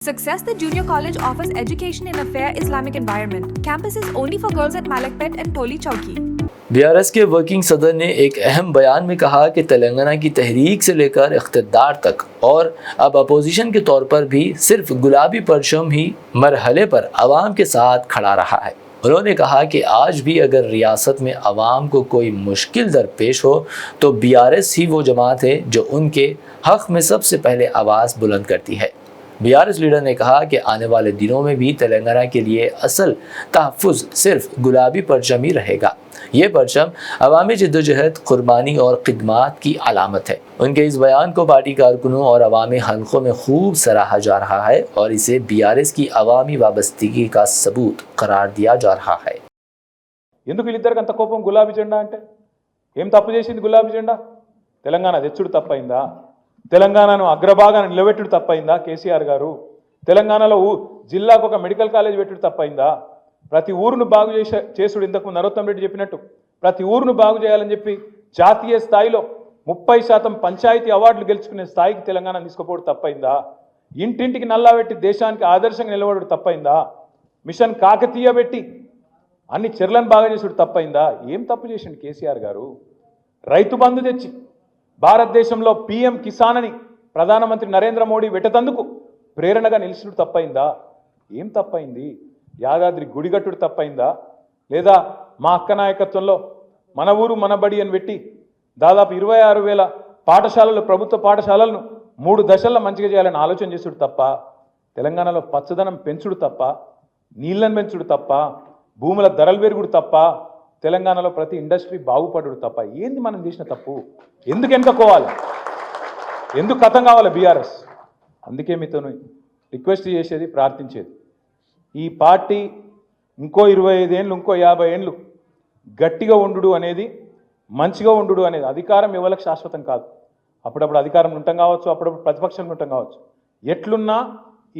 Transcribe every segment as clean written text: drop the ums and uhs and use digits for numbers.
Success the Junior College offers education in a fair Islamic environment. Campus is only for girls at Malakpet and Toli Chowki. BRS के working सदर ने एक अहम बयान में कहा कि तेलंगाना की तहरीक से लेकर इख्तिदार तक और अब अपोजिशन के तौर पर भी सिर्फ गुलाबी परचम ही मरहले पर अवाम के साथ खड़ा रहा है। उन्होंने कहा कि आज भी अगर रियासत में अवाम को कोई मुश्किल दरपेश हो तो बीआरएस ही वो जमात है जो उनके हक़ में सबसे पहले आवाज़ बुलंद करती है। बीआरएस लीडर ने कहा कि आने वाले दिनों में भी तेलंगाना के लिए असल तहफ़्फ़ुज़ सिर्फ गुलाबी परचम ही रहेगा। ये परचम अवामी जद्दोजहद, कुर्बानी और खिदमात की अलामत है। उनके इस बयान को पार्टी कारकुनों और अवामी हलकों में खूब सराहा जा रहा है और इसे बीआरएस की अवामी वाबस्तगी का सबूत करार दिया जा रहा है। ఎందుకు వీళ్ళిద్దరికి అంత కోపం గులాబీ జెండా అంటే? ఏం తప్పు చేసింది గులాబీ జెండా? తెలంగాణ తెచ్చుడు తప్పైందా? తెలంగాణను అగ్రభాగాన నిలబెట్టుడు తప్పైందా కేసీఆర్ గారు? తెలంగాణలో జిల్లాకు ఒక మెడికల్ కాలేజ్ పెట్టుడు తప్పైందా? ప్రతి ఊరును బాగు చేసుడు ఇంతకు నరోత్తం రెడ్డి చెప్పినట్టు ప్రతి ఊరును బాగు చేయాలని చెప్పి జాతీయ స్థాయిలో 30% పంచాయతీ అవార్డులు గెలుచుకునే స్థాయికి తెలంగాణ తీసుకుపోవడం తప్పైందా? ఇంటింటికి నల్లా పెట్టి దేశానికి ఆదర్శంగా నిలబడడం తప్పైందా? మిషన్ కాకతీయ పెట్టి అన్ని చెర్లను బాగా చేసుడు తప్పైందా? ఏం తప్పు చేసిండు కేసీఆర్ గారు? రైతు బంధు తెచ్చి భారతదేశంలో పీఎం కిసాన్ అని ప్రధానమంత్రి నరేంద్ర మోడీ వెట్టతందుకు ప్రేరణగా నిలిచుడు తప్పైందా? ఏం తప్పైంది? యాదాద్రి గుడిగట్టుడు తప్పైందా? లేదా మా అక్క నాయకత్వంలో మన ఊరు మన బడి అని పెట్టి దాదాపు 26,000 పాఠశాలలు, ప్రభుత్వ పాఠశాలలను 3 దశల్లో మంచిగా చేయాలని ఆలోచన చేసుడు తప్ప, తెలంగాణలో పచ్చదనం పెంచుడు తప్ప, నీళ్ళను పెంచుడు తప్ప, భూముల ధరలు పెరుగుడు తప్ప, తెలంగాణలో ప్రతి ఇండస్ట్రీ బాగుపడుడు తప్ప ఏంది మనం చేసిన తప్పు? ఎందుకు వెనుకపోవాలి? ఎందుకు కథం కావాలి బీఆర్ఎస్? అందుకే మీతో రిక్వెస్ట్ చేసేది, ప్రార్థించేది, ఈ పార్టీ ఇంకో 25 ఏళ్ళు, ఇంకో 50 ఏళ్ళు గట్టిగా ఉండు అనేది, మంచిగా ఉండు అనేది. అధికారం ఎవరికి శాశ్వతం కాదు. అప్పుడప్పుడు అధికారం ఉంటాం కావచ్చు, అప్పుడప్పుడు ప్రతిపక్షంలో ఉంటాం కావచ్చు. ఎట్లున్నా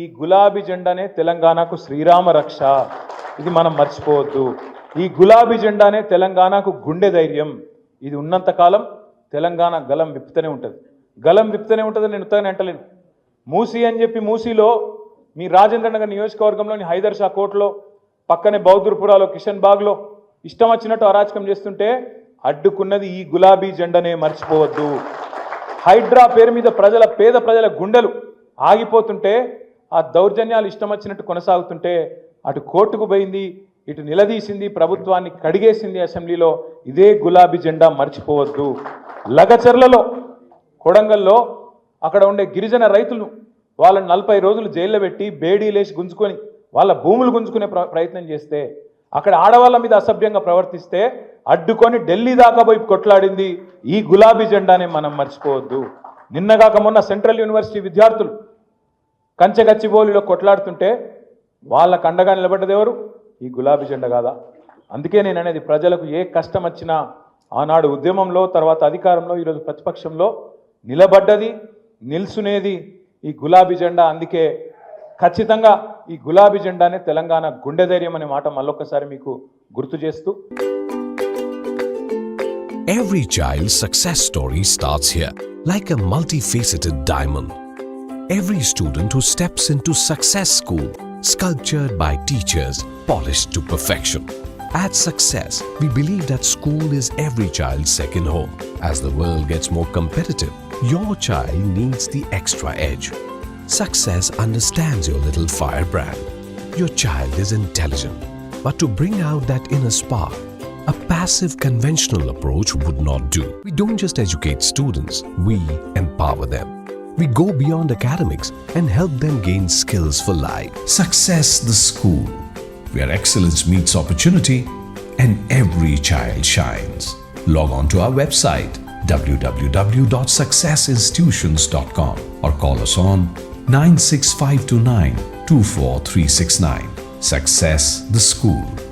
ఈ గులాబీ జెండానే తెలంగాణకు శ్రీరామ రక్ష. ఇది మనం మర్చిపోవద్దు. ఈ గులాబీ జెండానే తెలంగాణకు గుండె ధైర్యం. ఇది ఉన్నంతకాలం తెలంగాణ గలం విప్పుతూనే ఉంటుంది. గలం విప్పుతూనే ఉంటుందని నేను ఉత్తగానే అంటలేను. మూసీ అని చెప్పి మూసీలో మీ రాజేంద్ర నగర్ నియోజకవర్గంలోని హైదర్ షా కోట్లో పక్కనే బౌద్ధపురాలో కిషన్ బాగ్లో ఇష్టం వచ్చినట్టు అరాచకం చేస్తుంటే అడ్డుకున్నది ఈ గులాబీ జెండానే, మర్చిపోవద్దు. హైడ్రా పేరు మీద పేద ప్రజల గుండెలు ఆగిపోతుంటే, ఆ దౌర్జన్యాలు ఇష్టం వచ్చినట్టు కొనసాగుతుంటే అటు కోర్టుకు పోయింది, ఇటు నిలదీసింది, ప్రభుత్వాన్ని కడిగేసింది అసెంబ్లీలో. ఇదే గులాబీ జెండా, మర్చిపోవద్దు. లగచర్లలో, కొడంగల్లో అక్కడ ఉండే గిరిజన రైతులను వాళ్ళని 40 రోజులు జైల్లో పెట్టి బేడీలేసి గుంజుకొని వాళ్ళ భూములు గుంజుకునే ప్రయత్నం చేస్తే, అక్కడ ఆడవాళ్ళ మీద అసభ్యంగా ప్రవర్తిస్తే అడ్డుకొని ఢిల్లీ దాకా పోయి కొట్లాడింది ఈ గులాబీ జెండానే, మనం మర్చిపోవద్దు. నిన్నగాక మొన్న సెంట్రల్ యూనివర్సిటీ విద్యార్థులు కంచెగచ్చిబౌలిలో కొట్లాడుతుంటే వాళ్ళకు అండగా నిలబడ్డది ఎవరు? ఈ గులాబీ జెండా కాదా? అందుకే నేను అనేది, ప్రజలకు ఏ కష్టం వచ్చినా ఆనాడు ఉద్యమంలో, తర్వాత అధికారంలో, ఈరోజు ప్రతిపక్షంలో నిలబడ్డది, నిల్చునేది ఈ గులాబీ జెండా. అందుకే ఖచ్చితంగా ఈ గులాబీ జెండానే తెలంగాణ గుండె ధైర్యం అనే మాట మళ్ళొక్కసారి మీకు గుర్తు చేస్తూ, Every child's success story starts here, like a multifaceted diamond. Every student who steps into Success School, sculptured by teachers, polished to perfection. At Success, we believe that school is every child's second home. As the world gets more competitive, your child needs the extra edge. Success understands your little firebrand. Your child is intelligent, but to bring out that inner spark, a passive conventional approach would not do. We don't just educate students, we empower them. We go beyond academics and help them gain skills for life. Success the School, where excellence meets opportunity and every child shines. Log on to our website www.successinstitutions.com or call us on 96529 24369. Success the School.